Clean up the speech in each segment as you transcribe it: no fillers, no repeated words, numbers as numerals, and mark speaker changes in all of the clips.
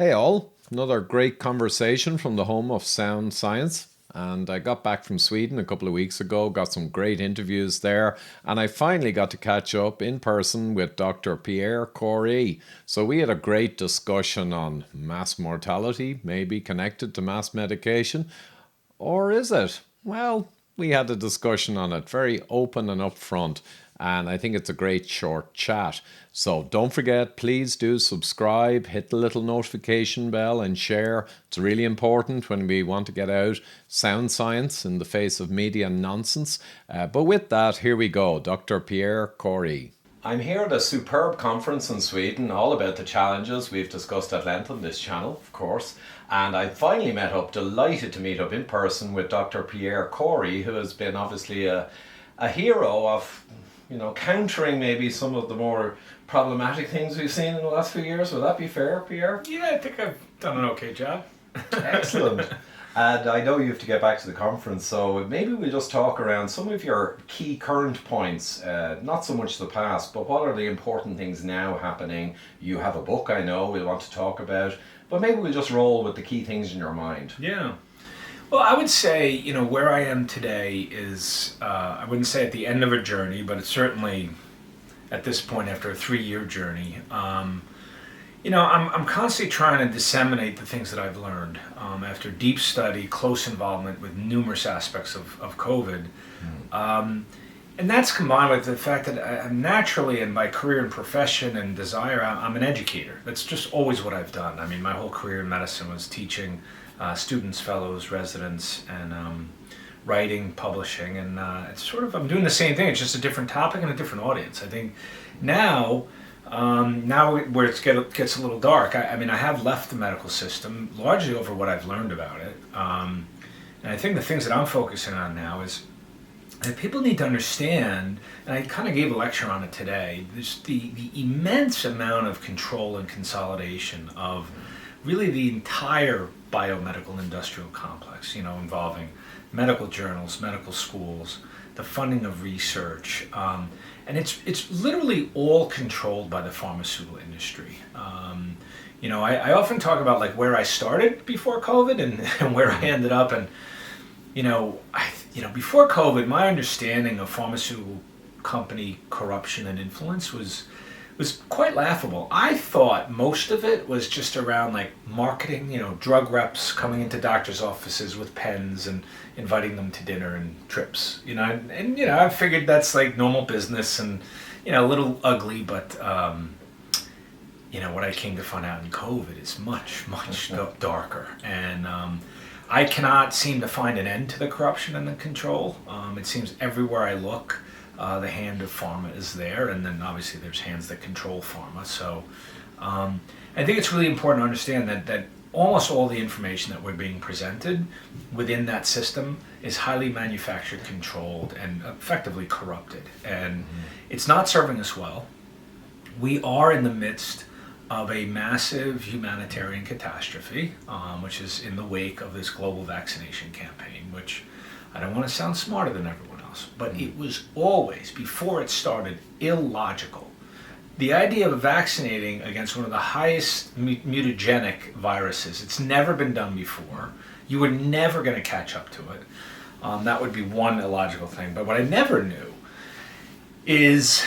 Speaker 1: Hey all, another great conversation from the home of sound science. And I got back from Sweden a couple of weeks ago, got some great interviews there, and I finally got to catch up in person with Dr. Pierre Kory. So we had a great discussion on mass mortality, maybe connected to mass medication, or is it? Well, we had a discussion on it, very open and upfront, and I think it's a great short chat. So don't forget, please do subscribe, hit the little notification bell, and share. It's really important when we want to get out sound science in the face of media nonsense. But with that, here we go, Dr. Pierre Kory. I'm here at a superb conference in Sweden, all about the challenges we've discussed at length on this channel, of course. And I finally delighted to meet up in person with Dr. Pierre Kory, who has been obviously a hero of, countering maybe some of the more problematic things we've seen in the last few years. Would that be fair, Pierre?
Speaker 2: Yeah, I think I've done an okay job.
Speaker 1: Excellent. And I know you have to get back to the conference, so maybe we'll just talk around some of your key current points, not so much the past, but what are the important things now happening? You have a book, I know, we'll want to talk about, but maybe we'll just roll with the key things in your mind.
Speaker 2: Yeah. Well, I would say, where I am today is, I wouldn't say at the end of a journey, but it's certainly at this point after a 3-year journey. I'm constantly trying to disseminate the things that I've learned after deep study, close involvement with numerous aspects of COVID. And that's combined with the fact that I'm naturally, in my career and profession and desire, I'm an educator. That's just always what I've done. I mean, my whole career in medicine was teaching students, fellows, residents, and writing, publishing, and I'm doing the same thing. It's just a different topic and a different audience. I think now where it gets a little dark, I have left the medical system largely over what I've learned about it. And I think the things that I'm focusing on now is that people need to understand, and I kind of gave a lecture on it today, the immense amount of control and consolidation of really the entire biomedical industrial complex, involving medical journals, medical schools, the funding of research, and it's literally all controlled by the pharmaceutical industry. I often talk about like where I started before COVID and where I ended up, and before COVID, my understanding of pharmaceutical company corruption and influence was quite laughable. I thought most of it was just around like marketing, drug reps coming into doctors' offices with pens and inviting them to dinner and trips, and I figured that's like normal business and, a little ugly, but, what I came to find out in COVID is much, much darker. And I cannot seem to find an end to the corruption and the control. It seems everywhere I look, the hand of pharma is there, and then obviously there's hands that control pharma. So I think it's really important to understand that almost all the information that we're being presented within that system is highly manufactured, controlled, and effectively corrupted. And it's not serving us well. We are in the midst of a massive humanitarian catastrophe, which is in the wake of this global vaccination campaign, which I don't want to sound smarter than everyone else, but it was always, before it started, illogical. The idea of vaccinating against one of the highest mutagenic viruses, it's never been done before. You were never going to catch up to it. That would be one illogical thing. But what I never knew is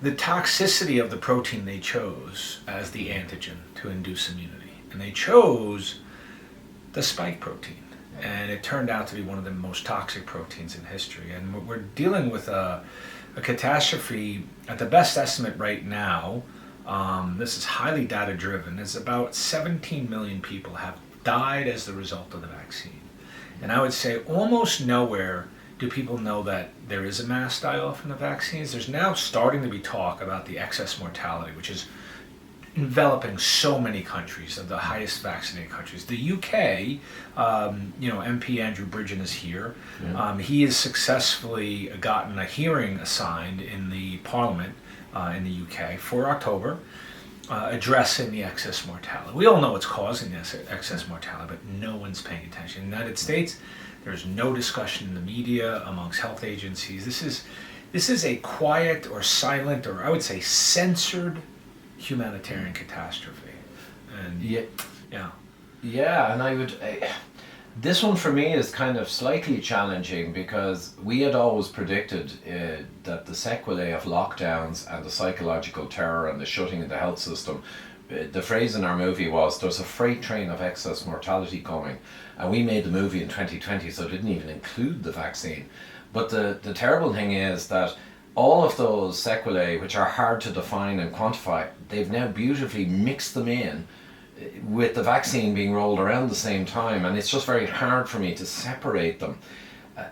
Speaker 2: the toxicity of the protein they chose as the antigen to induce immunity. And they chose the spike protein. And it turned out to be one of the most toxic proteins in history. And we're dealing with a catastrophe. At the best estimate right now, this is highly data driven, is about 17 million people have died as the result of the vaccine. And I would say almost nowhere do people know that there is a mass die-off in the vaccines. There's now starting to be talk about the excess mortality, which is enveloping so many countries, of the highest vaccinated countries. The UK, MP Andrew Bridgen is here. Yeah. He has successfully gotten a hearing assigned in the Parliament in the UK for October, addressing the excess mortality. We all know what's causing this excess mortality, but no one's paying attention. In the United States, there's no discussion in the media, amongst health agencies. This is a quiet or silent, or I would say censored humanitarian catastrophe. And
Speaker 1: Yeah,
Speaker 2: yeah.
Speaker 1: yeah, and I would. This one for me is kind of slightly challenging because we had always predicted that the sequelae of lockdowns and the psychological terror and the shutting of the health system, the phrase in our movie was there's a freight train of excess mortality coming. And we made the movie in 2020, so it didn't even include the vaccine. But the terrible thing is that all of those sequelae, which are hard to define and quantify, they've now beautifully mixed them in with the vaccine being rolled around the same time, and it's just very hard for me to separate them.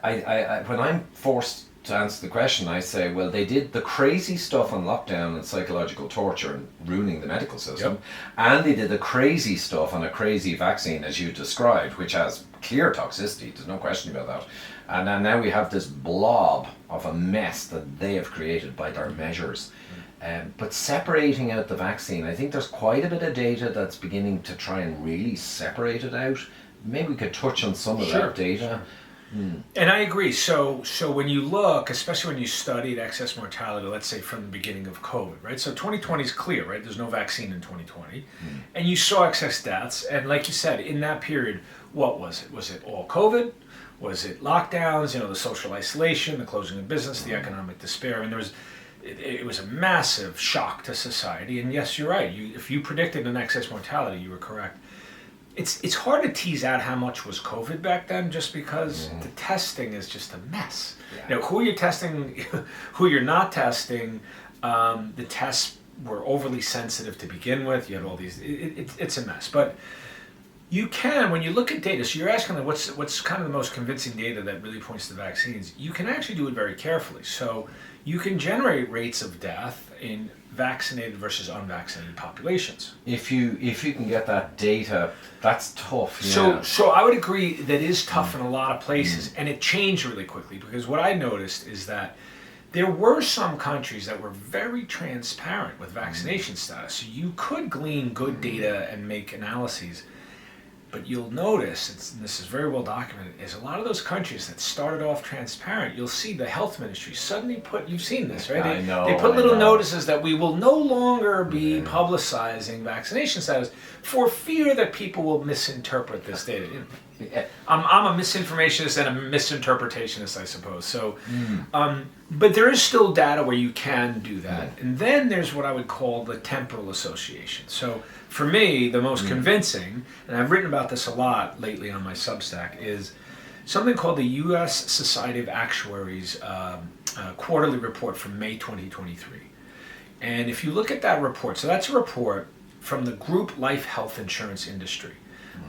Speaker 1: When I'm forced to answer the question, I say, well, they did the crazy stuff on lockdown and psychological torture and ruining the medical system,
Speaker 2: Yep.
Speaker 1: and they did the crazy stuff on a crazy vaccine, as you described, which has clear toxicity, there's no question about that. And then now we have this blob of a mess that they have created by their measures. But separating out the vaccine, I think there's quite a bit of data that's beginning to try and really separate it out. Maybe we could touch on some of that data.
Speaker 2: And I agree. So when you look, especially when you studied excess mortality, let's say from the beginning of COVID, right? So 2020 is clear, right? There's no vaccine in 2020. And you saw excess deaths. And like you said, in that period, what was it? Was it all COVID? Was it lockdowns, the social isolation, the closing of business, the economic despair? I mean, it was a massive shock to society. And yes, you're right. If you predicted an excess mortality, you were correct. It's hard to tease out how much was COVID back then, just because the testing is just a mess.
Speaker 1: Yeah.
Speaker 2: Who you're testing, who you're not testing, the tests were overly sensitive to begin with. You had all these. It's a mess. But you can, when you look at data, so you're asking what's kind of the most convincing data that really points to vaccines. You can actually do it very carefully. So you can generate rates of death in vaccinated versus unvaccinated populations.
Speaker 1: If you can get that data, that's tough. Yeah.
Speaker 2: So I would agree that is tough in a lot of places, and it changed really quickly, because what I noticed is that there were some countries that were very transparent with vaccination status. So you could glean good data and make analyses. But you'll notice, and this is very well documented, is a lot of those countries that started off transparent, you'll see the health ministry suddenly you've seen this, right? They put little notices that we will no longer be publicizing vaccination status for fear that people will misinterpret this data. I'm a misinformationist and a misinterpretationist, I suppose. So, but there is still data where you can do that. And then there's what I would call the temporal association. So for me, the most convincing, and I've written about this a lot lately on my Substack, is something called the U.S. Society of Actuaries quarterly report from May 2023. And if you look at that report, so that's a report from the group life health insurance industry.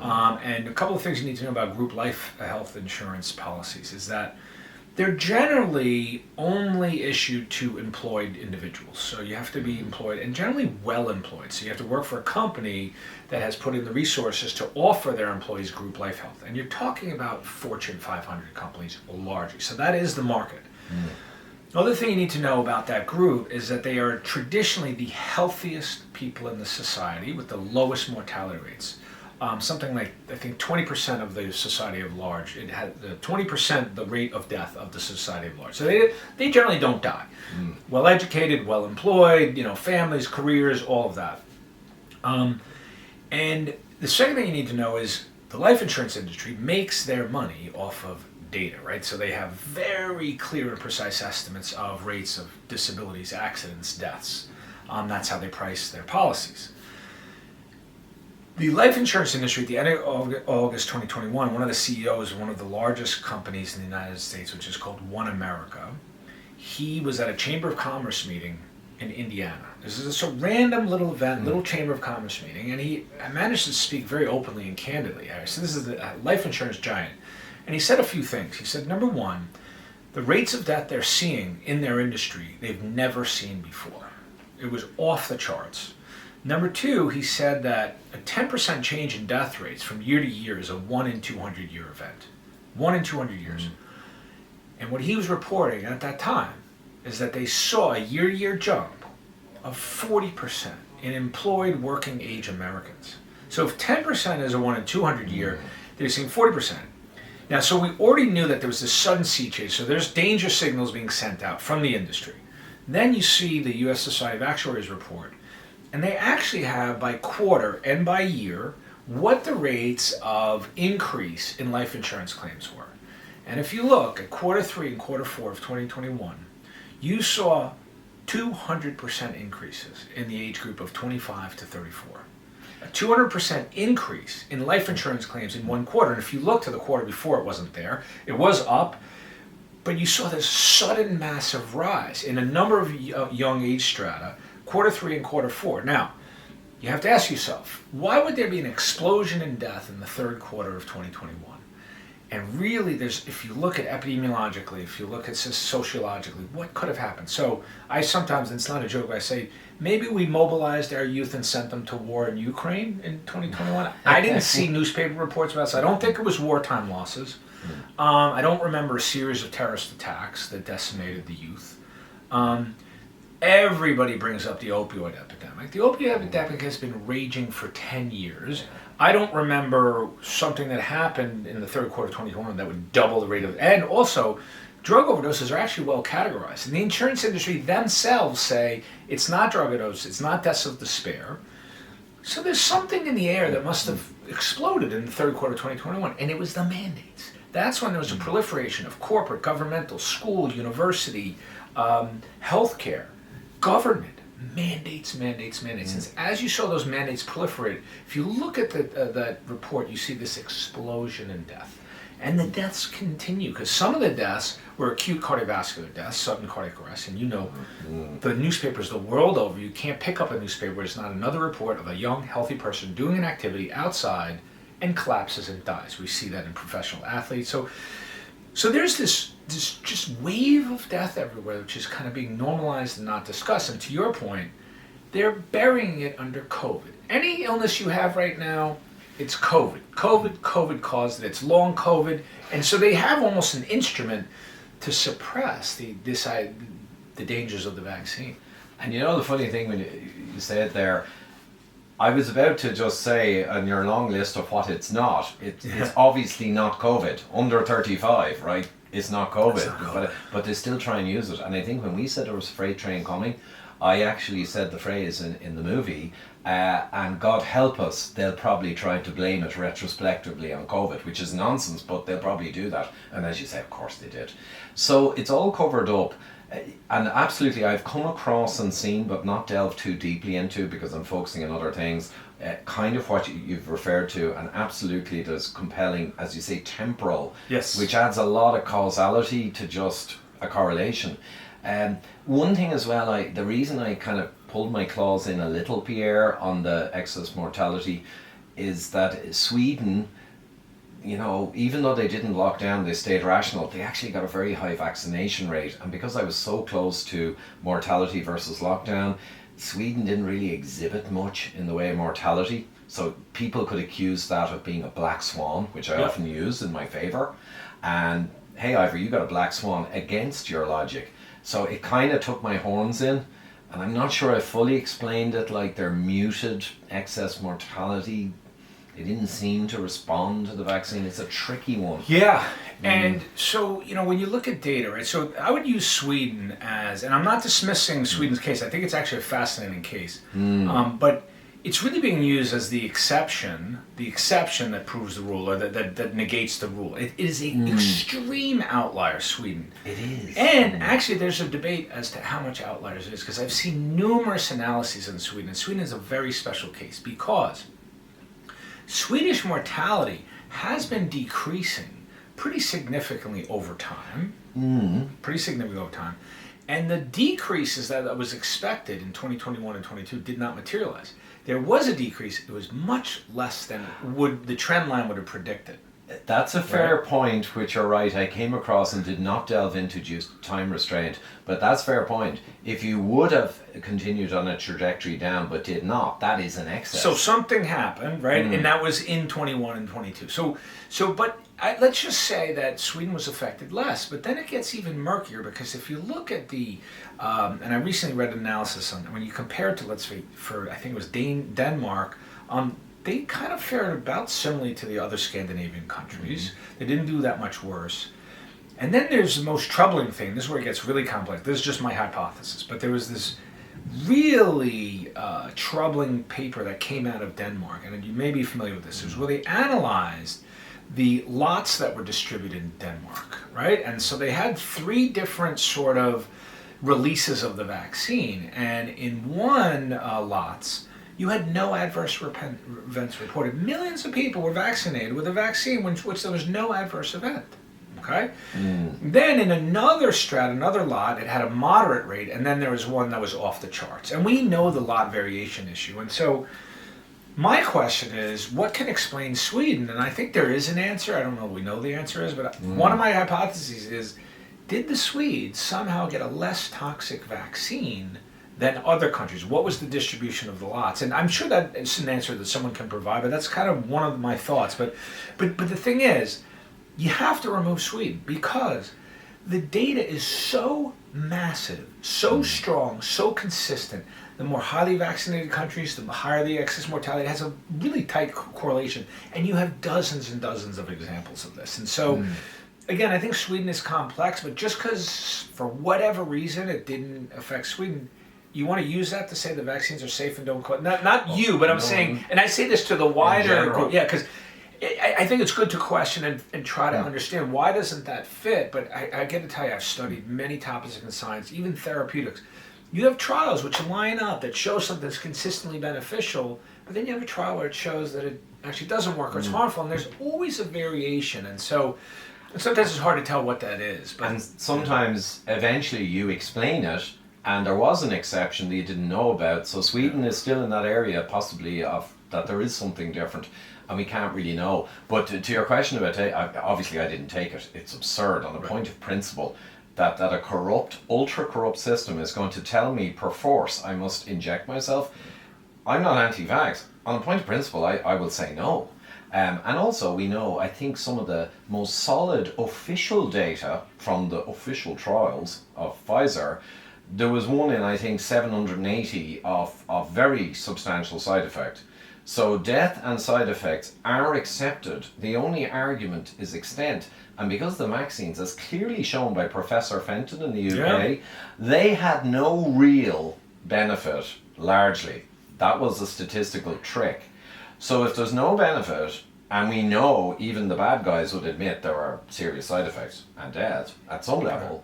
Speaker 2: And a couple of things you need to know about group life health insurance policies is that they're generally only issued to employed individuals. So you have to be employed, and generally well employed. So you have to work for a company that has put in the resources to offer their employees group life health. And you're talking about Fortune 500 companies largely. So that is the market. The other thing you need to know about that group is that they are traditionally the healthiest people in the society with the lowest mortality rates. Something like, I think 20% of the society at large, it had 20% the rate of death of the society at large. So they generally don't die. Well educated, well employed, families, careers, all of that. And the second thing you need to know is the life insurance industry makes their money off of data, right? So they have very clear and precise estimates of rates of disabilities, accidents, deaths. That's how they price their policies. The life insurance industry, at the end of August 2021, one of the CEOs of one of the largest companies in the United States, which is called One America, he was at a Chamber of Commerce meeting in Indiana. This is just a random little event, little Chamber of Commerce meeting, and he managed to speak very openly and candidly. So this is a life insurance giant. And he said a few things. He said, number one, the rates of death they're seeing in their industry, they've never seen before. It was off the charts. Number two, he said that a 10% change in death rates from year to year is a 1 in 200 year event. 1 in 200 years. And what he was reporting at that time is that they saw a year-to-year jump of 40% in employed working age Americans. So if 10% is a 1 in 200 year, they're seeing 40%. Now, so we already knew that there was this sudden sea change. So there's danger signals being sent out from the industry. Then you see the U.S. Society of Actuaries report. and they actually have by quarter and by year what the rates of increase in life insurance claims were. And if you look at quarter 3 and quarter 4 of 2021, you saw 200% increases in the age group of 25 to 34. A 200% increase in life insurance claims in one quarter. And if you look to the quarter before, it wasn't there. It was up, but you saw this sudden massive rise in a number of young age strata, quarter 3 and quarter 4. Now, you have to ask yourself, why would there be an explosion in death in the third quarter of 2021? And really, if you look at epidemiologically, if you look at sociologically, what could have happened? So I sometimes, and it's not a joke, I say, maybe we mobilized our youth and sent them to war in Ukraine in 2021. I didn't see newspaper reports about this. I don't think it was wartime losses. I don't remember a series of terrorist attacks that decimated the youth. Everybody brings up the opioid epidemic. The opioid epidemic has been raging for 10 years. I don't remember something that happened in the third quarter of 2021 that would double the rate of, and also, drug overdoses are actually well categorized. And the insurance industry themselves say it's not drug overdose, it's not deaths of despair. So there's something in the air that must have exploded in the third quarter of 2021, and it was the mandates. That's when there was a proliferation of corporate, governmental, school, university, healthcare, government. Mandates. And as you saw those mandates proliferate, if you look at that report, you see this explosion in death. And the deaths continue, because some of the deaths were acute cardiovascular deaths, sudden cardiac arrest, and the newspapers the world over, you can't pick up a newspaper where it's not another report of a young, healthy person doing an activity outside and collapses and dies. We see that in professional athletes. So there's this just wave of death everywhere, which is kind of being normalized and not discussed. And to your point, they're burying it under COVID. Any illness you have right now, it's COVID. COVID caused it. It's long COVID. And so they have almost an instrument to suppress the dangers of the vaccine.
Speaker 1: And you know the funny thing when you say it there, I was about to just say on your long list of what it's not, it's obviously not COVID. Under 35, right? It's not COVID. But they still try and use it. And I think when we said there was a freight train coming, I actually said the phrase in the movie, and God help us, they'll probably try to blame it retrospectively on COVID, which is nonsense, but they'll probably do that. And as you say, of course they did. So it's all covered up. And absolutely, I've come across and seen, but not delved too deeply into because I'm focusing on other things, kind of what you've referred to, and absolutely there's compelling, as you say, temporal,
Speaker 2: yes,
Speaker 1: which adds a lot of causality to just a correlation. One thing as well, the reason I kind of pulled my claws in a little, Pierre, on the excess mortality is that Sweden, you know, even though they didn't lock down, they stayed rational, they actually got a very high vaccination rate. And because I was so close to mortality versus lockdown, Sweden didn't really exhibit much in the way of mortality. So people could accuse that of being a black swan, which I often use in my favor. And hey, Ivor, you got a black swan against your logic. So it kind of took my horns in. And I'm not sure I fully explained it, like their muted excess mortality. They didn't seem to respond to the vaccine. It's a tricky one.
Speaker 2: Yeah. And so, you know, when you look at data, right, so I would use Sweden as, and I'm not dismissing Sweden's case, I think it's actually a fascinating case, but it's really being used as the exception that proves the rule, or that negates the rule. It is an extreme outlier, Sweden.
Speaker 1: It is.
Speaker 2: And actually there's a debate as to how much outliers it is, because I've seen numerous analyses in Sweden, and Sweden is a very special case because Swedish mortality has been decreasing pretty significantly over time. And the decreases that was expected in 2021 and 22 did not materialize. There was a decrease. It was much less than the trend line would have predicted.
Speaker 1: That's a fair point, which you're right. I came across and did not delve into due to time restraint, but that's a fair point. If you would have continued on a trajectory down but did not, that is an excess.
Speaker 2: So something happened, right? And that was in 21 and 22. But let's just say that Sweden was affected less, but then it gets even murkier, because if you look at the, and I recently read an analysis on when you compare it to, let's say, I think it was Denmark, they kind of fared about similarly to the other Scandinavian countries. They didn't do that much worse. And then there's the most troubling thing. This is where it gets really complex. This is just my hypothesis. But there was this really troubling paper that came out of Denmark, and you may be familiar with this, is where they analyzed the lots that were distributed in Denmark, right? And so they had 3 different sort of releases of the vaccine, and in one lots, you had no adverse events reported. Millions of people were vaccinated with a vaccine which there was no adverse event. Okay? Then in another another lot, it had a moderate rate, and then there was one that was off the charts. And we know the lot variation issue. And so my question is, what can explain Sweden? And I think there is an answer. I don't know if we know the answer is, but one of my hypotheses is, did the Swedes somehow get a less toxic vaccine than other countries? What was the distribution of the lots? And I'm sure that is an answer that someone can provide, but that's kind of one of my thoughts. But the thing is, you have to remove Sweden because the data is so massive, so strong, so consistent. The more highly vaccinated countries, the higher the excess mortality. It has a really tight correlation. And you have dozens and dozens of examples of this. And so, again, I think Sweden is complex, but just because for whatever reason it didn't affect Sweden, you want to use that to say the vaccines are safe and don't cause... Not you, but I'm saying, and I say this to the wider group, because I think it's good to question and try to understand why doesn't that fit, but I get to tell you, I've studied many topics in science, even therapeutics. You have trials which line up that show something that's consistently beneficial, but then you have a trial where it shows that it actually doesn't work or it's harmful, and there's always a variation, and so sometimes it's hard to tell what that is. But,
Speaker 1: and sometimes, eventually, you explain it, and there was an exception that you didn't know about, so Sweden is still in that area, possibly, of that there is something different. And we can't really know. But to your question about it, obviously I didn't take it. It's absurd on a point of principle that a corrupt, ultra-corrupt system is going to tell me per force I must inject myself. I'm not anti-vax. On a point of principle, I will say no. And also we know, I think some of the most solid official data from the official trials of Pfizer, there was one in, I think, 780 of very substantial side effect. So death and side effects are accepted. The only argument is extent. And because the vaccines, as clearly shown by Professor Fenton in the UK, they had no real benefit, largely. That was a statistical trick. So if there's no benefit, and we know even the bad guys would admit there are serious side effects and death, at some level,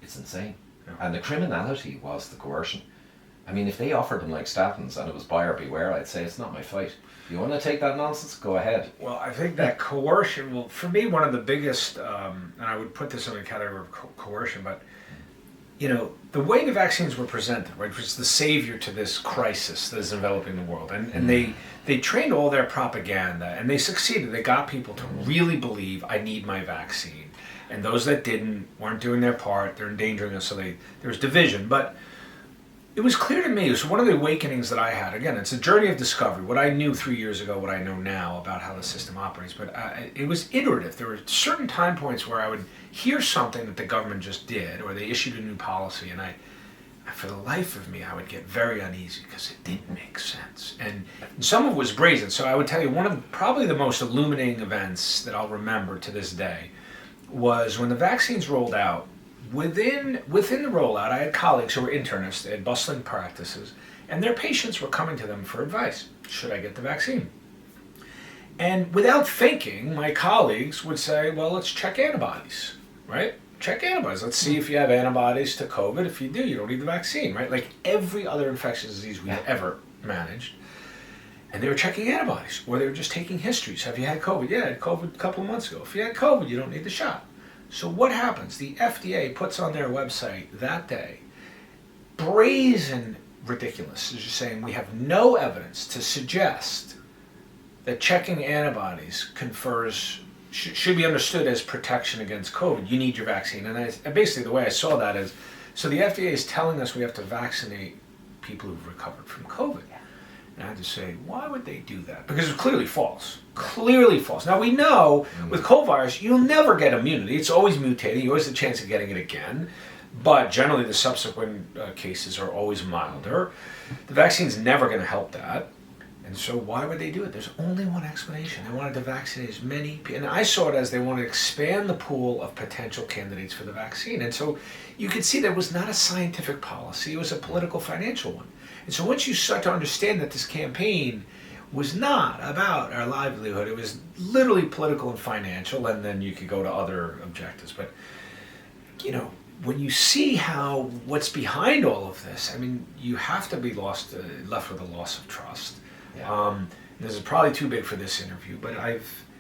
Speaker 1: it's insane. And the criminality was the coercion. I mean, if they offered them like statins and it was buyer beware, I'd say it's not my fight. You want to take that nonsense? Go ahead.
Speaker 2: Well, I think that coercion, well, for me, one of the biggest, and I would put this in the category of coercion, but, you know, the way the vaccines were presented, right, was the savior to this crisis that is enveloping the world. And they trained all their propaganda, and they succeeded. They got people to really believe, I need my vaccine. And those that didn't weren't doing their part. They're endangering us, so there was division. But it was clear to me, it was one of the awakenings that I had. Again, it's a journey of discovery. What I knew 3 years ago, what I know now about how the system operates. But it was iterative. There were certain time points where I would hear something that the government just did, or they issued a new policy, and for the life of me, I would get very uneasy because it didn't make sense. And some of it was brazen. So I would tell you, one of probably the most illuminating events that I'll remember to this day was when the vaccines rolled out. Within the rollout, I had colleagues who were internists. They had bustling practices, and their patients were coming to them for advice. Should I get the vaccine? And without thinking, my colleagues would say, well, let's check antibodies, right? Check antibodies. Let's see if you have antibodies to COVID. If you do, you don't need the vaccine, right? Like every other infectious disease we've ever managed. And they were checking antibodies, or they were just taking histories. Have you had COVID? Yeah, I had COVID a couple of months ago. If you had COVID, you don't need the shot. So what happens? The FDA puts on their website that day, brazen ridiculous, is just saying we have no evidence to suggest that checking antibodies should be understood as protection against COVID. You need your vaccine. And basically the way I saw that is, so the FDA is telling us we have to vaccinate people who've recovered from COVID. And I had to say, why would they do that? Because it's clearly false. Clearly false. Now we know with COVID virus, you'll never get immunity. It's always mutating. You always have a chance of getting it again. But generally the subsequent cases are always milder. The vaccine's never going to help that. And so why would they do it? There's only one explanation. They wanted to vaccinate as many people. And I saw it as they wanted to expand the pool of potential candidates for the vaccine. And so you could see that it was not a scientific policy. It was a political, financial one. And so once you start to understand that this campaign was not about our livelihood, it was literally political and financial, and then you could go to other objectives. But, when you see what's behind all of this, I mean, you have to be left with a loss of trust. Yeah. This is probably too big for this interview, but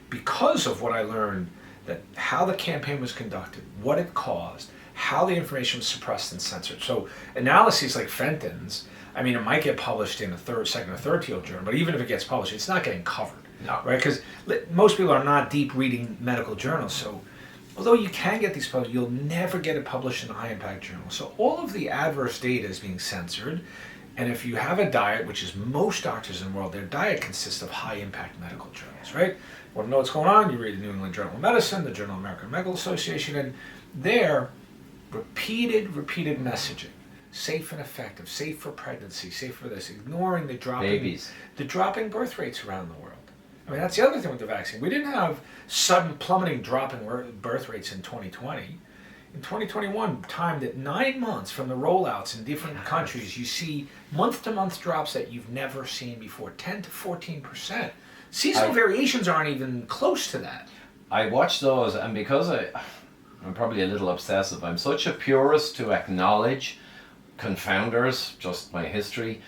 Speaker 2: because of what I learned, that how the campaign was conducted, what it caused, how the information was suppressed and censored. So analyses like Fenton's, I mean, it might get published in a second or third field journal, but even if it gets published, it's not getting covered, no. Right? Because most people are not deep reading medical journals, so although you can get these published, you'll never get it published in a high-impact journal. So all of the adverse data is being censored. And if you have a diet, which is most doctors in the world, their diet consists of high-impact medical journals, right? Want to know what's going on? You read the New England Journal of Medicine, the Journal of American Medical Association, and there, repeated messaging. Safe and effective, safe for pregnancy, safe for this, ignoring the dropping birth rates around the world. I mean, that's the other thing with the vaccine. We didn't have sudden plummeting drop in birth rates in 2020. In 2021, timed at 9 months from the rollouts in different countries, you see month-to-month drops that you've never seen before, 10 to 14%. Seasonal variations aren't even close to that.
Speaker 1: I watch those, and because I'm probably a little obsessive, I'm such a purist to acknowledge confounders, just my history.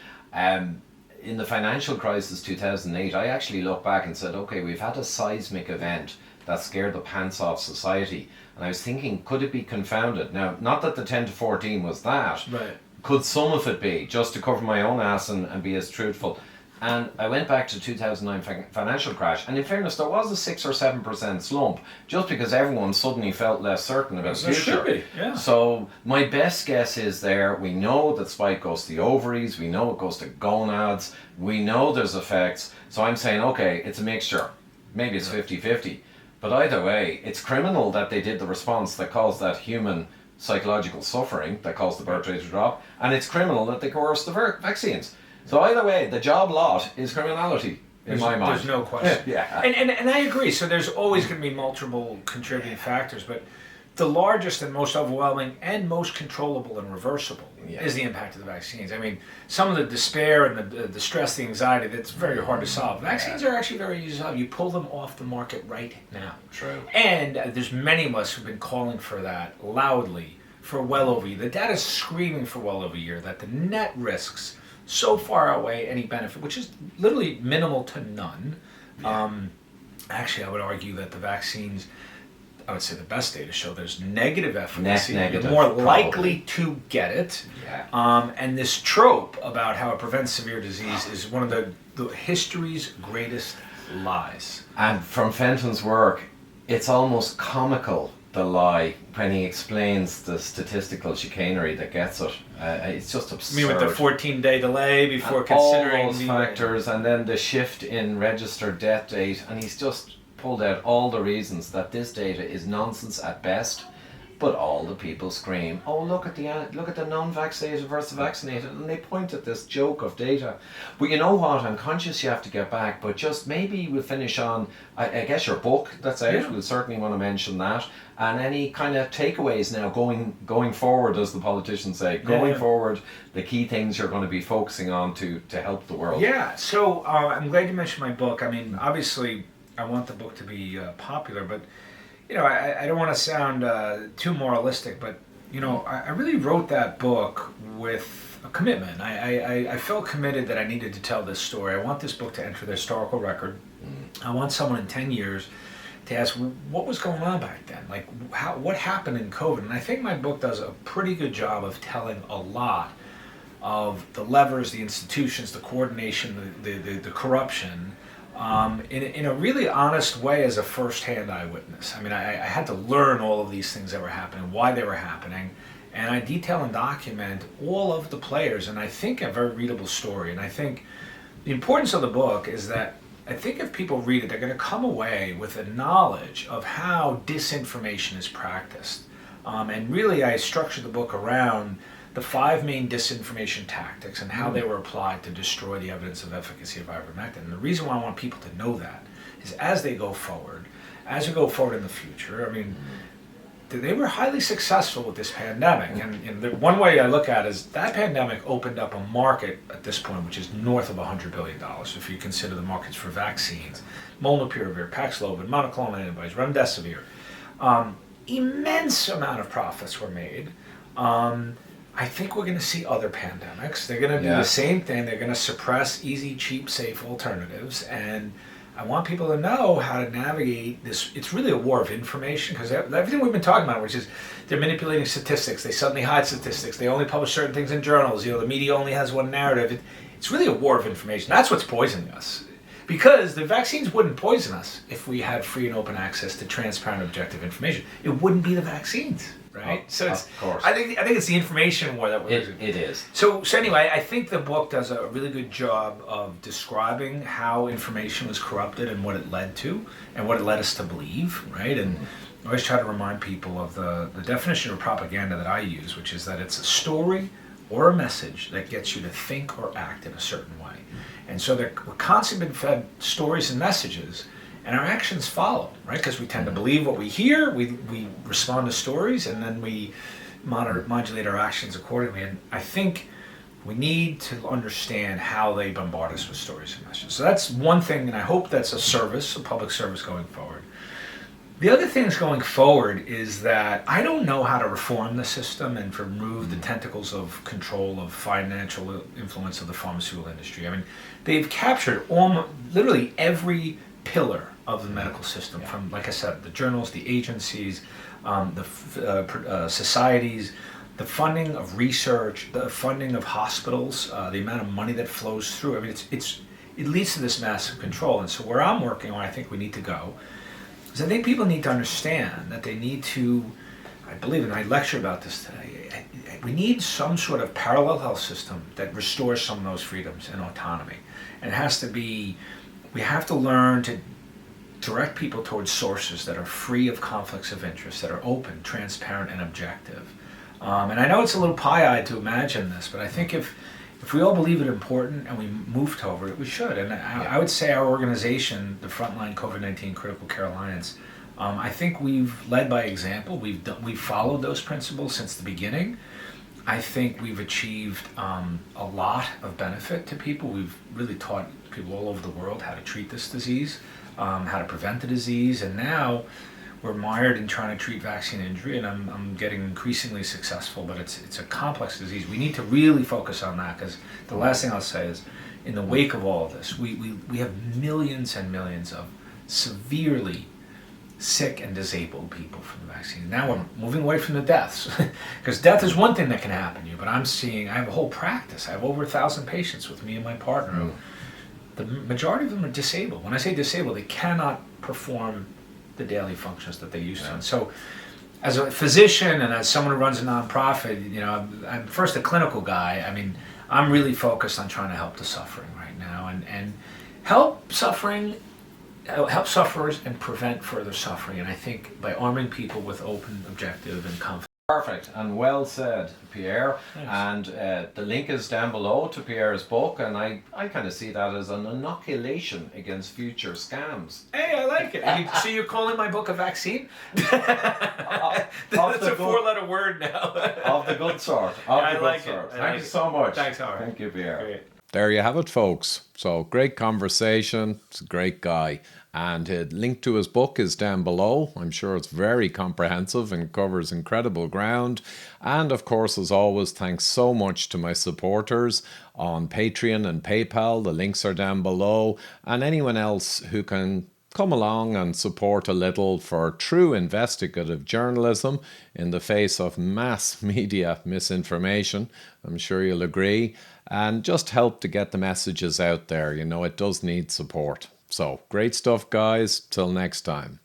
Speaker 1: In the financial crisis 2008, I actually looked back and said, okay, we've had a seismic event that scared the pants off society. And I was thinking, could it be confounded? Now, not that the 10 to 14 was that. Right. Could some of it be, just to cover my own ass and be as truthful? And I went back to 2009 financial crash, and in fairness, there was a 6 or 7% slump, just because everyone suddenly felt less certain about the future.
Speaker 2: Should be, yeah.
Speaker 1: So my best guess is we know that spike goes to the ovaries, we know it goes to gonads, we know there's effects. So I'm saying, okay, it's a mixture. Maybe it's 50-50. But either way, it's criminal that they did the response that caused that human psychological suffering, that caused the birth rate to drop, and it's criminal that they coerced the vaccines. So either way, the job lot is criminality, in my mind.
Speaker 2: There's no question.
Speaker 1: Yeah.
Speaker 2: And I agree. So there's always going to be multiple contributing factors, but the largest and most overwhelming and most controllable and reversible is the impact of the vaccines. I mean, some of the despair and the stress, the anxiety, that's very hard to solve. Vaccines are actually very easy to solve. You pull them off the market right now.
Speaker 1: True.
Speaker 2: And there's many of us who've been calling for that loudly for well over a year. The data is screaming for well over a year that the net risks so far outweigh any benefit, which is literally minimal to none. Yeah. Actually, I would argue that the vaccines, I would say the best data show there's negative efficacy.
Speaker 1: Negative,
Speaker 2: you're more likely to get it.
Speaker 1: Yeah.
Speaker 2: And this trope about how it prevents severe disease is one of the history's greatest lies.
Speaker 1: And from Fenton's work, it's almost comical, the lie, when he explains the statistical chicanery that gets it. It's just absurd.
Speaker 2: I mean, with the 14-day delay before considering
Speaker 1: all those factors, and then the shift in registered death date, and he's just pulled out all the reasons that this data is nonsense at best. But all the people scream, "Oh, look at the non-vaccinated versus vaccinated," and they point at this joke of data. But you know what? I'm conscious you have to get back, but just maybe we'll finish on, I guess, your book that's out. Yeah. We'll certainly want to mention that, and any kind of takeaways now going forward, as the politicians say, going forward, the key things you're going to be focusing on to help the world.
Speaker 2: Yeah. So I'm glad you mentioned my book. I mean, obviously, I want the book to be popular, but. I don't want to sound too moralistic, but, I really wrote that book with a commitment. I felt committed that I needed to tell this story. I want this book to enter the historical record. I want someone in 10 years to ask, what was going on back then? Like, what happened in COVID? And I think my book does a pretty good job of telling a lot of the levers, the institutions, the coordination, the corruption, in a really honest way as a first-hand eyewitness. I mean, I had to learn all of these things that were happening, why they were happening, and I detail and document all of the players, and I think a very readable story. And I think the importance of the book is that I think if people read it, they're going to come away with a knowledge of how disinformation is practiced. And really, I structured the book around the 5 main disinformation tactics and how they were applied to destroy the evidence of efficacy of ivermectin. And the reason why I want people to know that is as we go forward in the future, I mean, they were highly successful with this pandemic. And the one way I look at it is that pandemic opened up a market at this point, which is north of $100 billion, if you consider the markets for vaccines, molnupiravir, Paxlovid, monoclonal antibodies, remdesivir. Immense amount of profits were made. I think we're going to see other pandemics. They're going to do the same thing. They're going to suppress easy, cheap, safe alternatives. And I want people to know how to navigate this. It's really a war of information, because everything we've been talking about, which is they're manipulating statistics. They suddenly hide statistics. They only publish certain things in journals. The media only has one narrative. It's really a war of information. That's what's poisoning us. Because the vaccines wouldn't poison us if we had free and open access to transparent, objective information. It wouldn't be the vaccines, right?
Speaker 1: Of course.
Speaker 2: I think it's the information war that we're
Speaker 1: It is.
Speaker 2: So anyway, I think the book does a really good job of describing how information was corrupted and what it led to and what it led us to believe, right? And I always try to remind people of the definition of propaganda that I use, which is that it's a story or a message that gets you to think or act in a certain way. And so we're constantly been fed stories and messages, and our actions follow, right? Because we tend to believe what we hear, we respond to stories, and then we modulate our actions accordingly. And I think we need to understand how they bombard us with stories and messages. So that's one thing, and I hope that's a public service going forward. The other thing that's going forward is that I don't know how to reform the system and to remove the tentacles of control of financial influence of the pharmaceutical industry. I mean, they've captured literally every pillar of the medical system, from, like I said, the journals, the agencies, the societies, the funding of research, the funding of hospitals, the amount of money that flows through. I mean, it leads to this massive control. And so where I'm working, where I think we need to go, is I think people need to understand that they need to, I believe, and I lecture about this today, we need some sort of parallel health system that restores some of those freedoms and autonomy. And it has to be, we have to learn to direct people towards sources that are free of conflicts of interest, that are open, transparent, and objective. And I know it's a little pie-eyed to imagine this, but I think if we all believe it important and we move toward it, we should. And I would say our organization, the Frontline COVID-19 Critical Care Alliance, I think we've led by example. We've followed those principles since the beginning. I think we've achieved a lot of benefit to people. We've really taught people all over the world how to treat this disease, how to prevent the disease, and now we're mired in trying to treat vaccine injury, and I'm getting increasingly successful, but it's a complex disease. We need to really focus on that, because the last thing I'll say is, in the wake of all of this, we have millions and millions of severely sick and disabled people from the vaccine. Now we're moving away from the deaths, because death is one thing that can happen to you, but I have a whole practice. I have over 1,000 patients with me and my partner. The majority of them are disabled. When I say disabled, they cannot perform the daily functions that they used to. And so, as a physician and as someone who runs a nonprofit, I'm first a clinical guy. I mean, I'm really focused on trying to help the suffering right now, and help sufferers and prevent further suffering. And I think by arming people with open, objective, and confident.
Speaker 1: Perfect and well said, Pierre.
Speaker 2: Thanks.
Speaker 1: And the link is down below to Pierre's book, and I kind of see that as an inoculation against future scams.
Speaker 2: Hey, I like it. So you're calling my book a vaccine? That's a 4-letter word now.
Speaker 1: Of the good sort.
Speaker 2: I like it.
Speaker 1: Thank you so much.
Speaker 2: Thanks, Howard.
Speaker 1: Thank you, Pierre.
Speaker 2: Great.
Speaker 1: There you have it, folks. So great conversation. It's a great guy. And a link to his book is down below. I'm sure it's very comprehensive and covers incredible ground. And of course, as always, thanks so much to my supporters on Patreon and PayPal. The links are down below. And anyone else who can come along and support a little for true investigative journalism in the face of mass media misinformation. I'm sure you'll agree. And just help to get the messages out there. It does need support. So, great stuff, guys. Till next time.